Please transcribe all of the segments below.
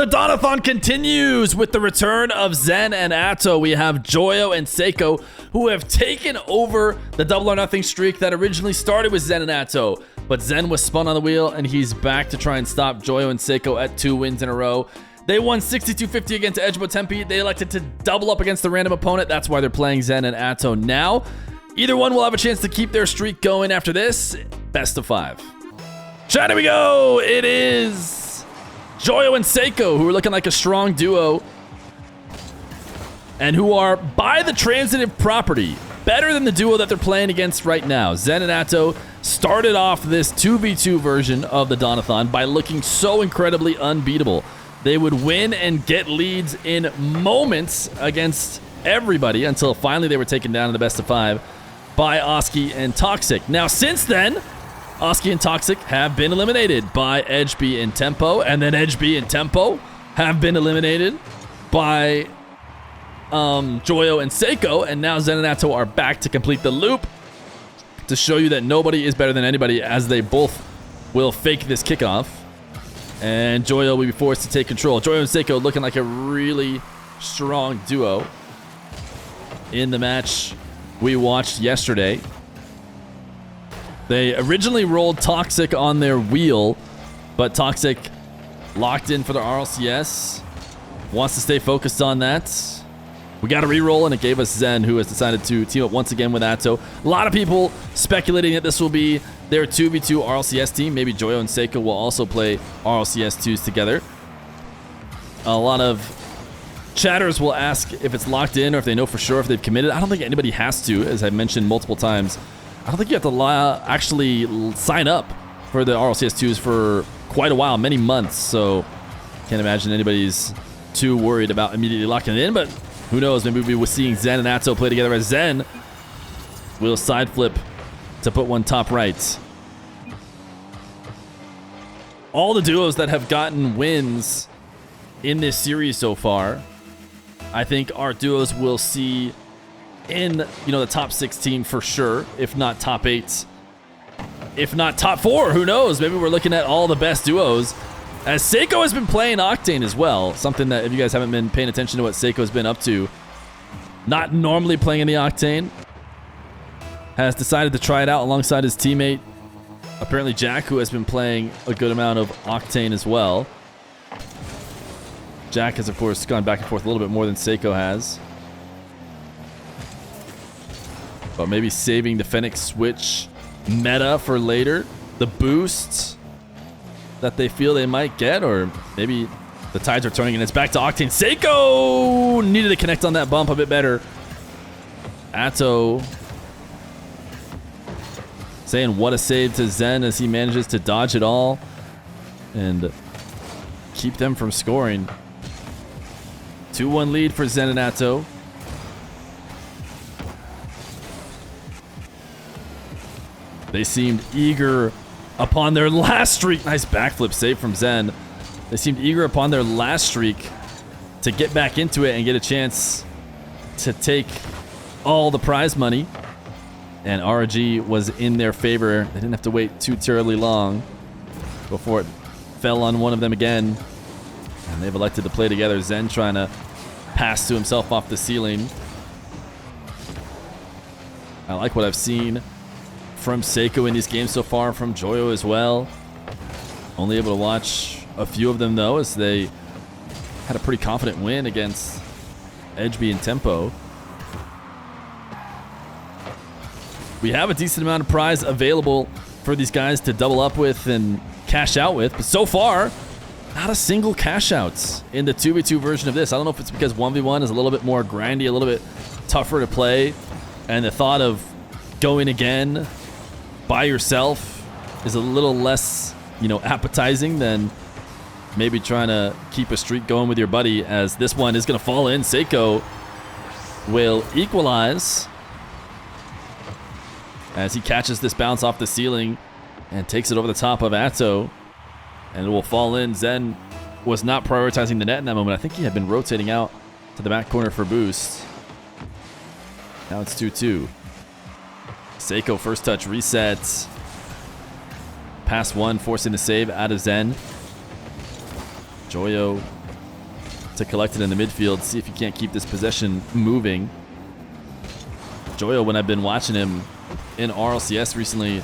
the Donathon continues with the return of Zen and Atow. We have Joyo and Seikoo, who have taken over the double or nothing streak that originally started with Zen and Atow. But Zen was spun on the wheel, and he's back to try and stop Joyo and Seikoo at 2 wins in a row. They won 62-50 against Ejbo Tempe. They elected to double up against the random opponent. That's why they're playing Zen and Atow now. Either one will have a chance to keep their streak going after this. Best of 5. Chat, here we go. It is Joyo and Seikoo, who are looking like a strong duo, and who are, by the transitive property, better than the duo that they're playing against right now. Zen and Atow started off this 2v2 version of the Donathon by looking so incredibly unbeatable. They would win and get leads in moments against everybody until finally they were taken down in the best of 5 by Oski and Toxic. Now, since then, Oski and Toxic have been eliminated by Edgeby and Tempo, and then Edgeby and Tempo have been eliminated by Joyo and Seikoo, and now Zen and Atow are back to complete the loop to show you that nobody is better than anybody, as they both will fake this kickoff, and Joyo will be forced to take control. Joyo and Seikoo looking like a really strong duo in the match we watched yesterday. They originally rolled Toxic on their wheel, but Toxic locked in for the RLCS. Wants to stay focused on that. We got a reroll, and it gave us Zen, who has decided to team up once again with Atow. A lot of people speculating that this will be their 2v2 RLCS team. Maybe Joyo and Seikoo will also play RLCS 2s together. A lot of chatters will ask if it's locked in or if they know for sure if they've committed. I don't think anybody has to, as I've mentioned multiple times. I don't think you have to actually sign up for the RLCS 2s for quite a while, many months, so can't imagine anybody's too worried about immediately locking it in, but who knows, maybe we'll be seeing Zen and Atow play together, as Zen will side flip to put one top right. All the duos that have gotten wins in this series so far, I think our duos will see in, the top 16 for sure, if not top 8, if not top 4, who knows? Maybe we're looking at all the best duos, as Seikoo has been playing Octane as well, something that if you guys haven't been paying attention to what Seikoo's been up to, not normally playing in the Octane, has decided to try it out alongside his teammate, apparently Jack, who has been playing a good amount of Octane as well. Jack has, of course, gone back and forth a little bit more than Seikoo has. But maybe saving the Fennec switch meta for later. The boost that they feel they might get, or maybe the tides are turning and it's back to Octane. Seikoo needed to connect on that bump a bit better. Atow saying what a save to Zen as he manages to dodge it all and keep them from scoring. 2-1 lead for Zen and Atow. They seemed eager upon their last streak. Nice backflip save from Zen. They seemed eager upon their last streak to get back into it and get a chance to take all the prize money. And RG was in their favor. They didn't have to wait too terribly long before it fell on one of them again. And they've elected to play together. Zen trying to pass to himself off the ceiling. I like what I've seen from Seikoo in these games so far, from Joyo as well. Only able to watch a few of them though, as they had a pretty confident win against Edgeby and Tempo. We have a decent amount of prize available for these guys to double up with and cash out with, but so far, not a single cash outs in the 2v2 version of this. I don't know if it's because 1v1 is a little bit more grindy, a little bit tougher to play, and the thought of going again by yourself is a little less, appetizing than maybe trying to keep a streak going with your buddy, as this one is going to fall in. Seikoo will equalize as he catches this bounce off the ceiling and takes it over the top of Atow, and it will fall in. Zen was not prioritizing the net in that moment. I think he had been rotating out to the back corner for boost. Now it's 2-2. Seikoo first touch resets. Pass one, forcing the save out of Zen. Joyo to collect it in the midfield, see if you can't keep this possession moving. Joyo, when I've been watching him in RLCS recently,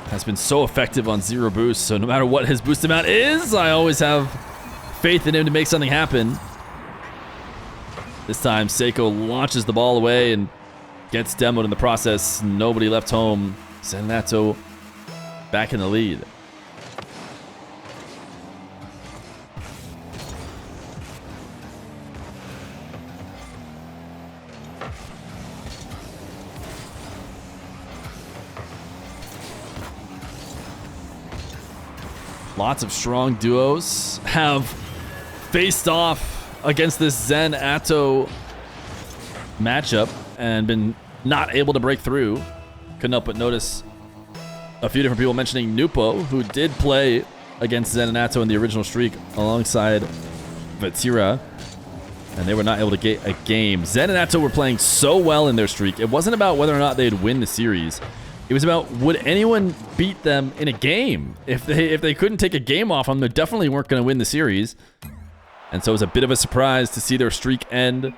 has been so effective on 0 boost, so no matter what his boost amount is, I always have faith in him to make something happen. This time, Seikoo launches the ball away and gets demoed in the process. Nobody left home. Zen and Atow back in the lead. Lots of strong duos have faced off against this Zen Atow matchup and been not able to break through. Couldn't help but notice a few different people mentioning Nupo, who did play against Zen and Atow in the original streak alongside Vatira, and they were not able to get a game. Zen and Atow were playing so well in their streak. It wasn't about whether or not they'd win the series. It was about, would anyone beat them in a game? If they couldn't take a game off them, they definitely weren't going to win the series. And so it was a bit of a surprise to see their streak end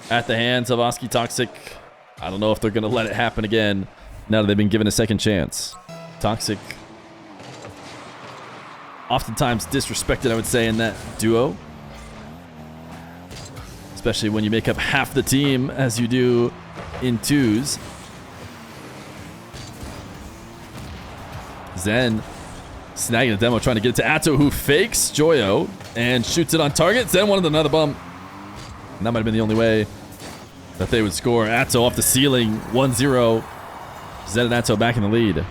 at the hands of Oski Toxic. I don't know if they're going to let it happen again now that they've been given a second chance. Toxic, oftentimes disrespected, I would say, in that duo. Especially when you make up half the team as you do in twos. Zen snagging the demo, trying to get it to Atow, who fakes Joyo and shoots it on target. Zen wanted another bump. And that might have been the only way that they would score. Atow off the ceiling, 1-0. Zen and Atow back in the lead.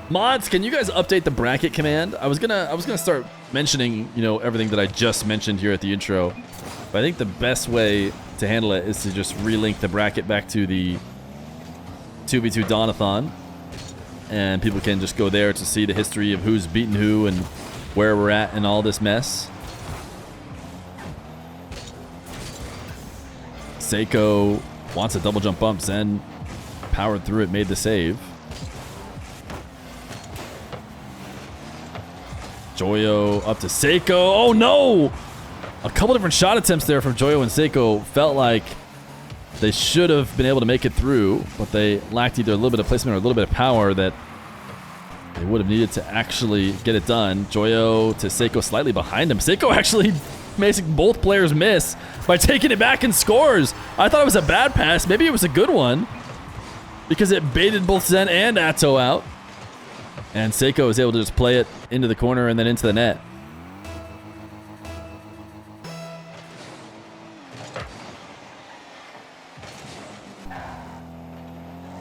Mods, can you guys update the bracket command? I was gonna start mentioning, you know, everything that I just mentioned here at the intro. But I think the best way to handle it is to just relink the bracket back to the 2v2 Donathon. And people can just go there to see the history of who's beaten who and where we're at in all this mess. Seikoo wants a double jump bump. Zen powered through it, made the save. Joyo up to Seikoo. Oh no! A couple different shot attempts there from Joyo and Seikoo. Felt like they should have been able to make it through, but they lacked either a little bit of placement or a little bit of power that they would have needed to actually get it done. Joyo to Seikoo slightly behind him. Seikoo actually making both players miss by taking it back and scores. I thought it was a bad pass. Maybe it was a good one because it baited both Zen and Atow out. And Seikoo was able to just play it into the corner and then into the net.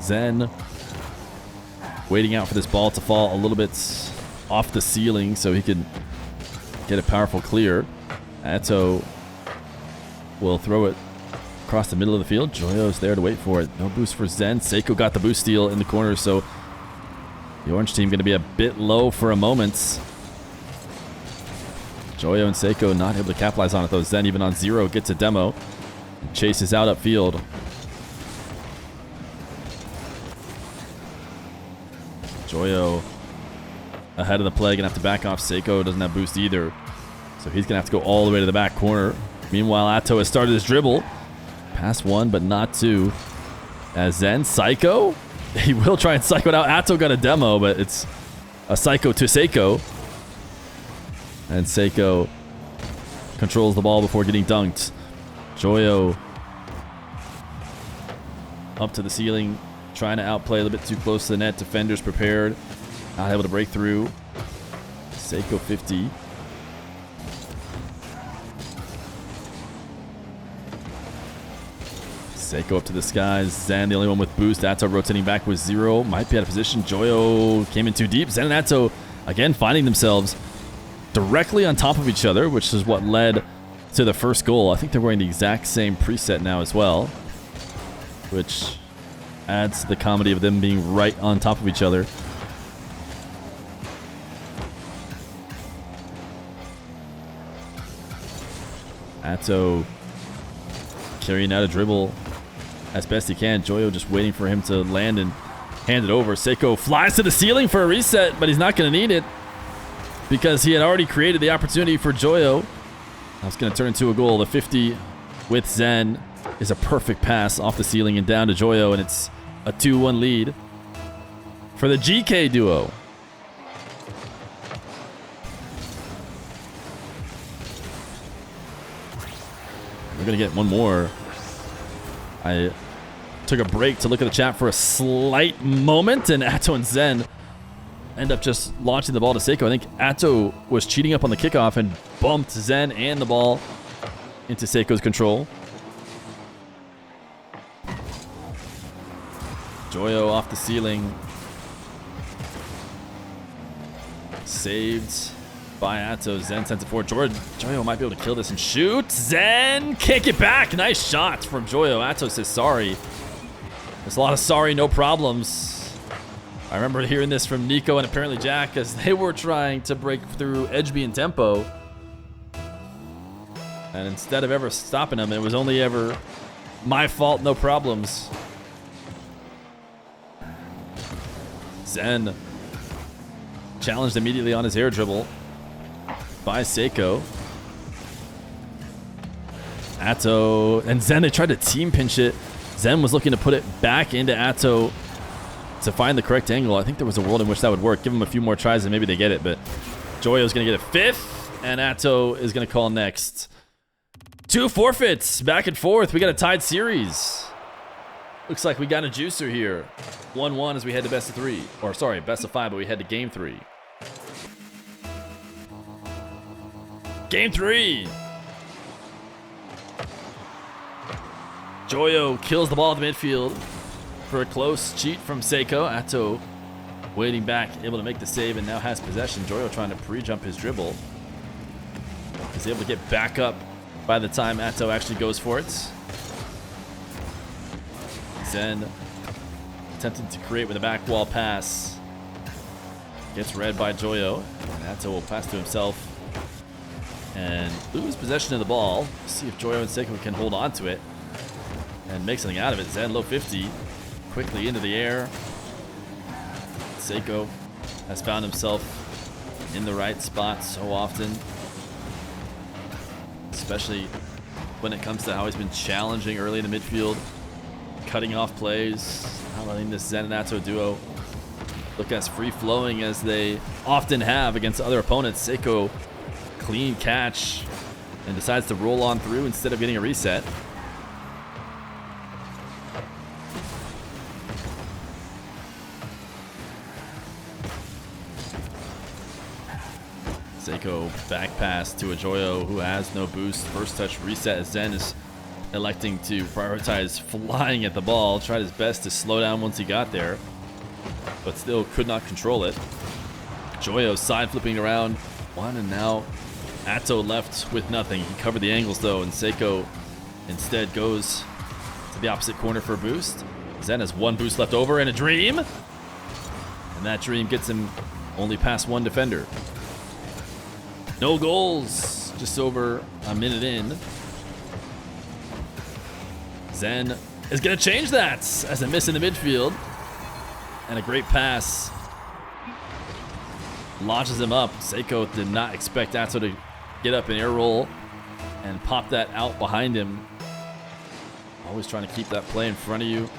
Zen waiting out for this ball to fall a little bit off the ceiling so he can get a powerful clear. Atow will throw it across the middle of the field. Joyo's there to wait for it. No boost for Zen. Seikoo got the boost steal in the corner, so the orange team going to be a bit low for a moment. Joyo and Seikoo not able to capitalize on it though. Zen, even on 0, gets a demo and chases out upfield. Joyo ahead of the play, gonna have to back off. Seikoo doesn't have boost either, so he's gonna have to go all the way to the back corner. Meanwhile, Atow has started his dribble. Pass 1, but not 2. As Zen, Seikoo, he will try and Seikoo it out. Atow got a demo, but it's a Seikoo to Seikoo. And Seikoo controls the ball before getting dunked. Joyo up to the ceiling, trying to outplay a little bit too close to the net. Defenders prepared, not able to break through. Seikoo 50. Seikoo up to the skies. Zen, the only one with boost. Atow rotating back with 0. Might be out of position. Joyo came in too deep. Zen and Atow, again, finding themselves directly on top of each other, which is what led to the first goal. I think they're wearing the exact same preset now as well, which adds to the comedy of them being right on top of each other. Atow carrying out a dribble as best he can. Joyo just waiting for him to land and Hand it over. Seikoo flies to the ceiling for a reset, but he's not going to need it because he had already created the opportunity for Joyo. That's going to turn into a goal. The 50 with Zen is a perfect pass off the ceiling and down to Joyo, and it's a 2-1 lead for the GK duo. We're going to get one more. I took a break to look at the chat for a slight moment, and Atow and Zen end up just launching the ball to Seikoo. I think Atow was cheating up on the kickoff and bumped Zen and the ball into Seikoo's control. Joyo off the ceiling. Saved by Atow. Zen sends it forward. Joyo might be able to kill this and shoot. Zen kick it back. Nice shot from Joyo. Atow says sorry. There's a lot of sorry, no problems. I remember hearing this from Nico and apparently Jack as they were trying to break through Edgeby and tempo. And instead of ever stopping them, it was only ever my fault, no problems. Zen challenged immediately on his air dribble by Seikoo. Atow and Zen, they tried to team pinch it. Zen was looking to put it back into Atow to find the correct angle. I think there was a world in which that would work. Give him a few more tries and maybe they get it, but Joyo's going to get a fifth, and Atow is going to call next. 2 forfeits, back and forth. We got a tied series. Looks like we got a juicer here. 1-1 as we head to best of 3. Or sorry, best of 5, but we head to game 3. Game 3. Joyo kills the ball at the midfield for a close cheat from Seikoo. Atow waiting back, able to make the save, and now has possession. Joyo trying to pre-jump his dribble. He's able to get back up by the time Atow actually goes for it. Zen attempting to create with a back wall pass. Gets read by Joyo. And Atow will pass to himself and lose possession of the ball. See if Joyo and Seikoo can hold on to it and make something out of it. Zen low 50, quickly into the air. Seikoo has found himself in the right spot so often, especially when it comes to how he's been challenging early in the midfield, cutting off plays, not letting this Zen and Atow duo look as free-flowing as they often have against other opponents. Seikoo, clean catch, and decides to roll on through instead of getting a reset. Seikoo back pass to a Joyo who has no boost. First touch reset as Zen is electing to prioritize flying at the ball. Tried his best to slow down once he got there, but still could not control it. Joyo side flipping around one, and now Atow left with nothing. He covered the angles though, and Seikoo instead goes to the opposite corner for a boost. Zen has one boost left over and a dream, and that dream gets him only past one defender. No goals, just over a minute in. Zen is going to change that as a miss in the midfield. And a great pass launches him up. Seikoo did not expect Atow to get up and air roll and pop that out behind him. Always trying to keep that play in front of you.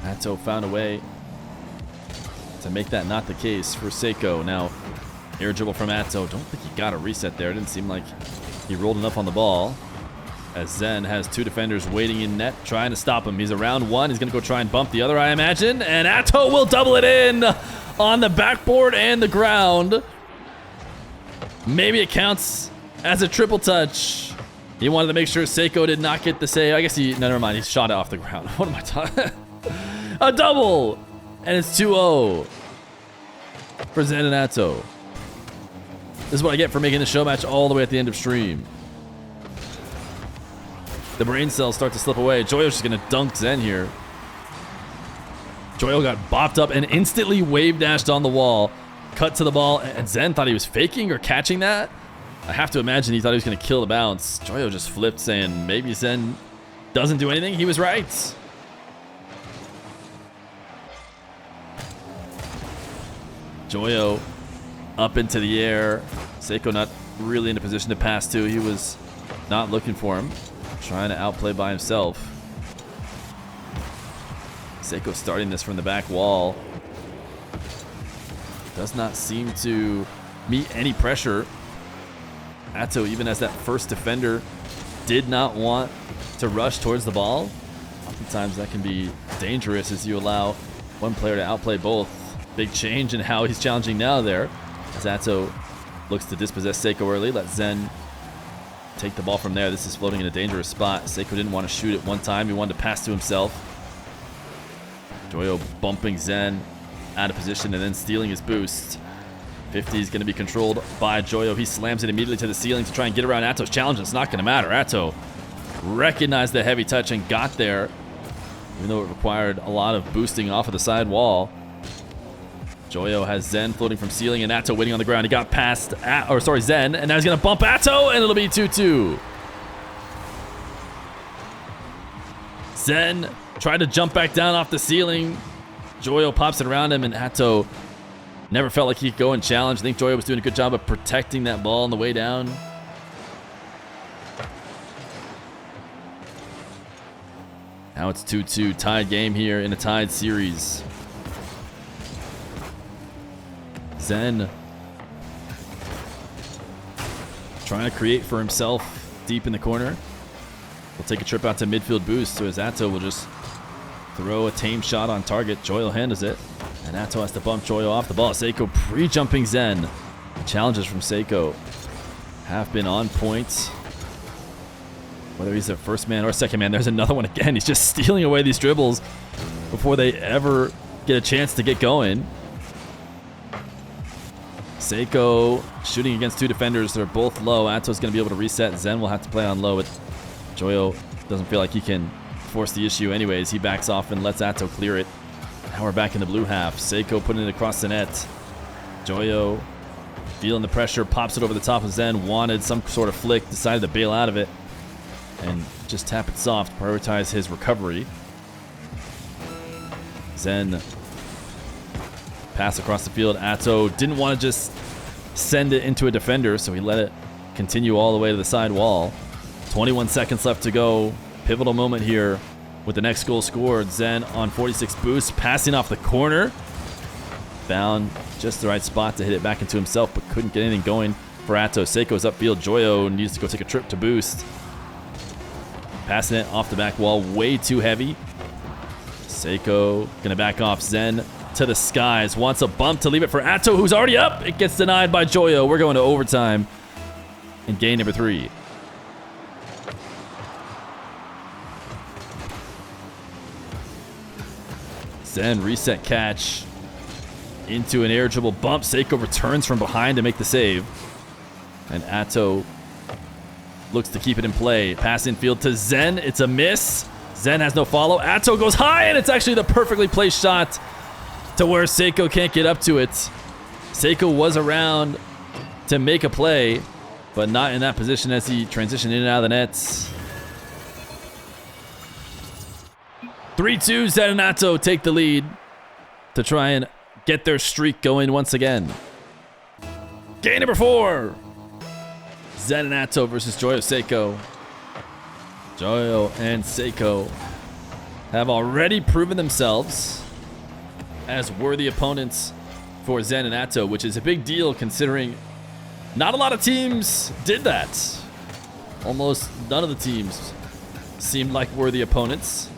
Atow found a way to make that not the case for Seikoo. Now, air dribble from Atow. Don't think he got a reset there. It didn't seem like he rolled enough on the ball. As Zen has two defenders waiting in net, trying to stop him. He's around one. He's going to go try and bump the other, I imagine. And Atow will double it in on the backboard and the ground. Maybe it counts as a triple touch. He wanted to make sure Seikoo did not get the save. I guess no, never mind. He shot it off the ground. What am I talking? A double. And it's 2-0 for Zen and Atow. This is what I get for making the show match all the way at the end of stream. The brain cells start to slip away. Joyo's just going to dunk Zen here. Joyo got bopped up and instantly wave dashed on the wall. Cut to the ball, and Zen thought he was faking or catching that. I have to imagine he thought he was going to kill the bounce. Joyo just flipped, saying maybe Zen doesn't do anything. He was right. Joyo up into the air. Seikoo not really in a position to pass to. He was not looking for him. Trying to outplay by himself. Seikoo starting this from the back wall. Does not seem to meet any pressure. Atow, even as that first defender, did not want to rush towards the ball. Oftentimes that can be dangerous as you allow one player to outplay both. Big change in how he's challenging now there. As Atow looks to dispossess Seikoo early. Let Zen take the ball from there. This is floating in a dangerous spot. Seikoo didn't want to shoot it one time. He wanted to pass to himself. Joyo bumping Zen out of position and then stealing his boost. 50 is going to be controlled by Joyo. He slams it immediately to the ceiling to try and get around Atow's challenge. It's not going to matter. Atow recognized the heavy touch and got there, even though it required a lot of boosting off of the side wall. Joyo has Zen floating from ceiling and Atow waiting on the ground. He got past, Zen, and now he's going to bump Atow, and it'll be 2-2. Zen tried to jump back down off the ceiling. Joyo pops it around him, and Atow never felt like he could go and challenge. I think Joyo was doing a good job of protecting that ball on the way down. Now it's 2-2, tied game here in a tied series. Zen trying to create for himself deep in the corner. He'll take a trip out to midfield boost, so as Atow will just throw a tame shot on target. Joyo handles it, and Atow has to bump Joyo off the ball. Seikoo pre-jumping Zen. Challenges from Seikoo have been on point. Whether he's the first man or second man, there's another one again. He's just stealing away these dribbles before they ever get a chance to get going. Seikoo shooting against two defenders. They're both low. Atow's going to be able to reset. Zen will have to play on low. But Joyo doesn't feel like he can force the issue anyways. He backs off and lets Atow clear it. Now we're back in the blue half. Seikoo putting it across the net. Joyo feeling the pressure, pops it over the top of Zen. Wanted some sort of flick, decided to bail out of it and just tap it soft, prioritize his recovery. Zen pass across the field. Atow didn't want to just send it into a defender, so he let it continue all the way to the side wall. 21 seconds left to go. Pivotal moment here with the next goal scored. Zen on 46 boost, passing off the corner. Found just the right spot to hit it back into himself, but couldn't get anything going for Atow. Seikoo's upfield. Joyo needs to go take a trip to boost. Passing it off the back wall, way too heavy. Seikoo gonna back off. Zen to the skies, wants a bump to leave it for Atow, who's already up. It gets denied by Joyo. We're going to overtime in game number 3. Zen reset catch into an air dribble bump. Seikoo returns from behind to make the save. And Atow looks to keep it in play. Pass infield to Zen. It's a miss. Zen has no follow. Atow goes high, and it's actually the perfectly placed shot to where Seikoo can't get up to it. Seikoo was around to make a play, but not in that position as he transitioned in and out of the nets. 3-2, Zen and Atow take the lead to try and get their streak going once again. Game number 4. Zen and Atow versus Joyo Seikoo. Joyo and Seikoo have already proven themselves as worthy opponents for Zen and Atow, which is a big deal considering not a lot of teams did that. Almost none of the teams seemed like worthy opponents.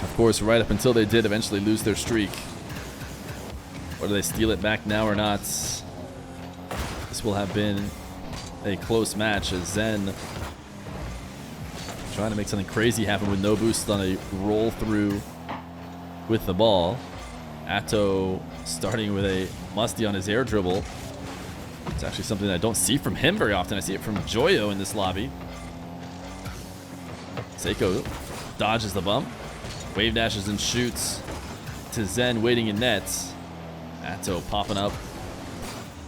Of course, right up until they did eventually lose their streak. Whether they steal it back now or not, this will have been a close match as Zen trying to make something crazy happen with no boost on a roll through with the ball. Atow starting with a musty on his air dribble. It's actually something that I don't see from him very often. I see it from Joyo in this lobby. Seikoo dodges the bump. Wave dashes and shoots to Zen waiting in nets. Atow popping up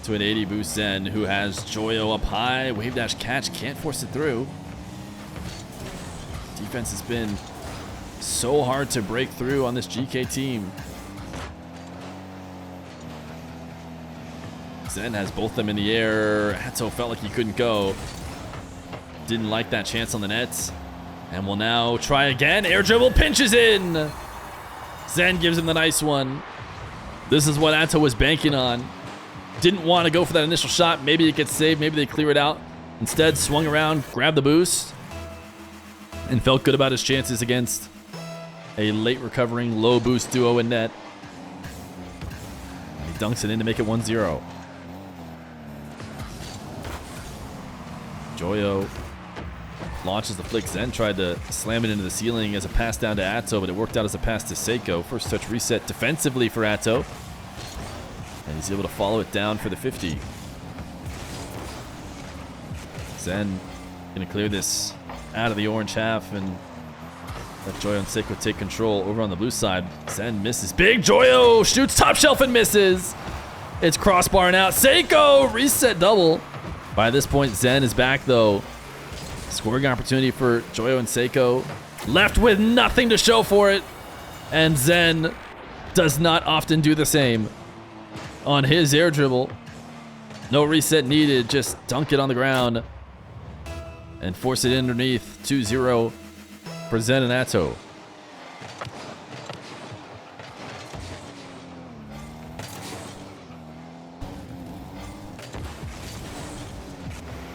to an 80 boost. Zen, who has Joyo up high. Wave dash catch, can't force it through. Defense has been So hard to break through on this GK team. Zen has both of them in the air. Atow felt like he couldn't go. Didn't like that chance on the net. And will now try again. Air dribble pinches in. Zen gives him the nice one. This is what Atow was banking on. Didn't want to go for that initial shot. Maybe it gets saved. Maybe they clear it out. Instead, swung around, grabbed the boost, and felt good about his chances against a late recovering low boost duo in net. And he dunks it in to make it 1-0. Joyo launches the flick. Zen tried to slam it into the ceiling as a pass down to Atow, but it worked out as a pass to Seikoo. First touch reset defensively for Atow. And he's able to follow it down for the 50. Zen going to clear this out of the orange half and let Joyo and Seikoo take control over on the blue side. Zen misses big. Joyo shoots top shelf and misses. It's crossbar and out. Seikoo reset double. By this point, Zen is back though. Scoring opportunity for Joyo and Seikoo. Left with nothing to show for it. And Zen does not often do the same on his air dribble. No reset needed. Just dunk it on the ground and force it underneath. 2-0 for Zen and Atow.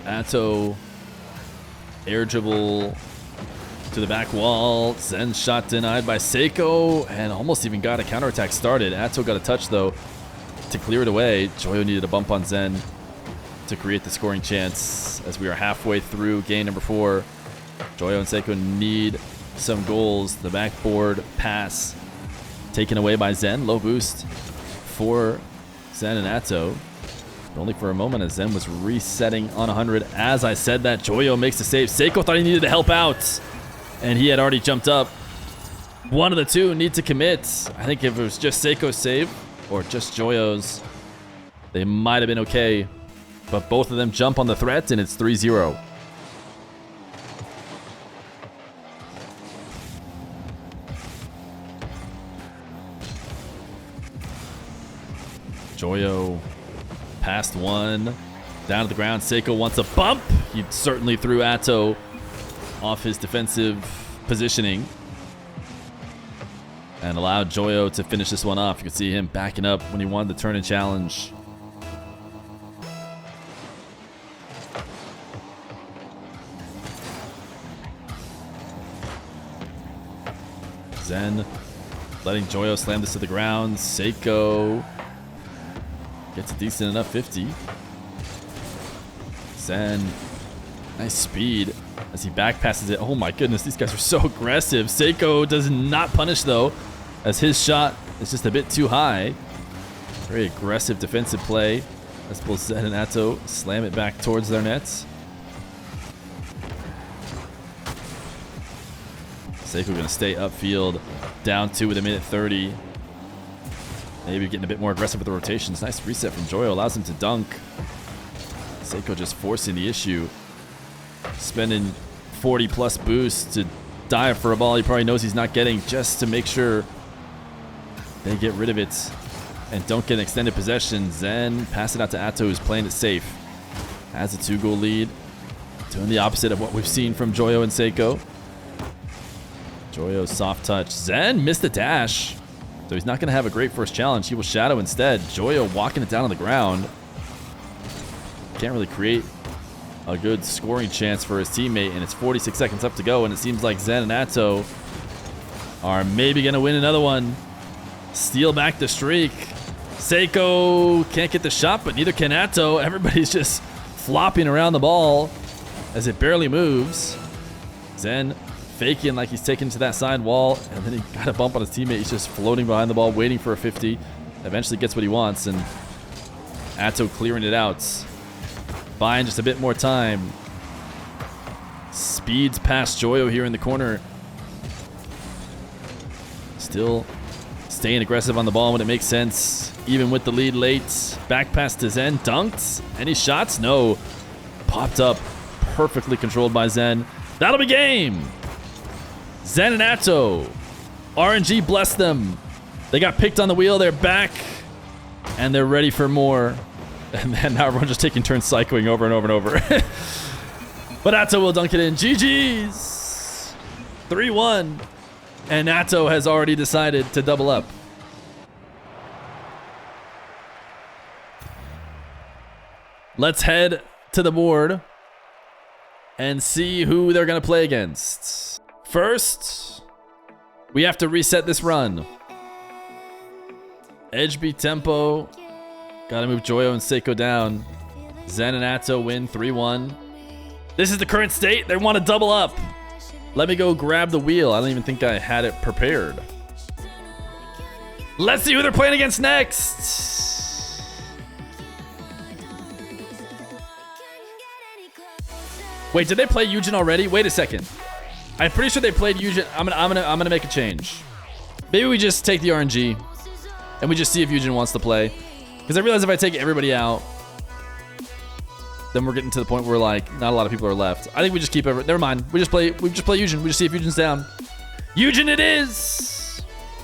Atow air dribble to the back wall. Zen's shot denied by Seikoo and almost even got a counterattack started. Atow got a touch though to clear it away. Joyo needed a bump on Zen to create the scoring chance as we are halfway through game number 4. Joyo and Seikoo need some goals. The backboard pass taken away by Zen. Low boost for Zen and Atow. Only for a moment as Zen was resetting on 100. As I said that, Joyo makes the save. Seikoo thought he needed to help out, and he had already jumped up. One of the two need to commit. I think if it was just Seikoo's save or just Joyo's, they might have been okay. But both of them jump on the threat, and it's 3-0. Joyo past one, down to the ground. Seikoo wants a bump. He certainly threw Atow off his defensive positioning and allowed Joyo to finish this one off. You can see him backing up when he wanted to turn and challenge. Zen letting Joyo slam this to the ground. Seikoo gets a decent enough 50. Zen, nice speed as he back passes it. Oh my goodness, these guys are so aggressive. Seikoo does not punish though, as his shot is just a bit too high. Very aggressive defensive play as both Zen and Atow slam it back towards their nets. Seikoo going to stay upfield, down 2 with a minute 30. Maybe getting a bit more aggressive with the rotations. Nice reset from Joyo, allows him to dunk. Seikoo just forcing the issue. Spending 40 plus boosts to dive for a ball he probably knows he's not getting, just to make sure they get rid of it and don't get an extended possession. Zen pass it out to Atow, who's playing it safe. Has a 2-goal lead. Doing the opposite of what we've seen from Joyo and Seikoo. Joyo soft touch. Zen missed the dash. So he's not going to have a great first challenge. He will shadow instead. Joyo walking it down on the ground. Can't really create a good scoring chance for his teammate, and it's 46 seconds up to go, and it seems like Zen and Atow are maybe going to win another one. Steal back the streak. Seikoo can't get the shot, but neither can Atow. Everybody's just flopping around the ball as it barely moves. Zen faking like he's taken to that side wall, and then he got a bump on his teammate. He's just floating behind the ball, waiting for a 50. Eventually gets what he wants, and Atow clearing it out. Buying just a bit more time. Speeds past Joyo here in the corner. Still staying aggressive on the ball when it makes sense, even with the lead late. Back pass to Zen, dunked. Any shots? No. Popped up, perfectly controlled by Zen. That'll be game. Zen and Atow. RNG bless them. They got picked on the wheel. They're back. And they're ready for more. And then now everyone's just taking turns cycling over and over and over. But Atow will dunk it in. GG's. 3-1. And Atow has already decided to double up. Let's head to the board and see who they're going to play against. First, we have to reset this run. Edge beat tempo. Gotta move Joyo and Seikoo down. Zen and Atow win 3-1. This is the current state. They want to double up. Let me go grab the wheel. I don't even think I had it prepared. Let's see who they're playing against next. Wait, did they play Eugen already? Wait a second. I'm pretty sure they played Eugen. I'm gonna make a change. Maybe we just take the RNG and we just see if Eugen wants to play. Because I realize if I take everybody out, then we're getting to the point where like not a lot of people are left. I think we just keep never mind. We just play Eugen. We just see if Eugen's down. Eugen it is.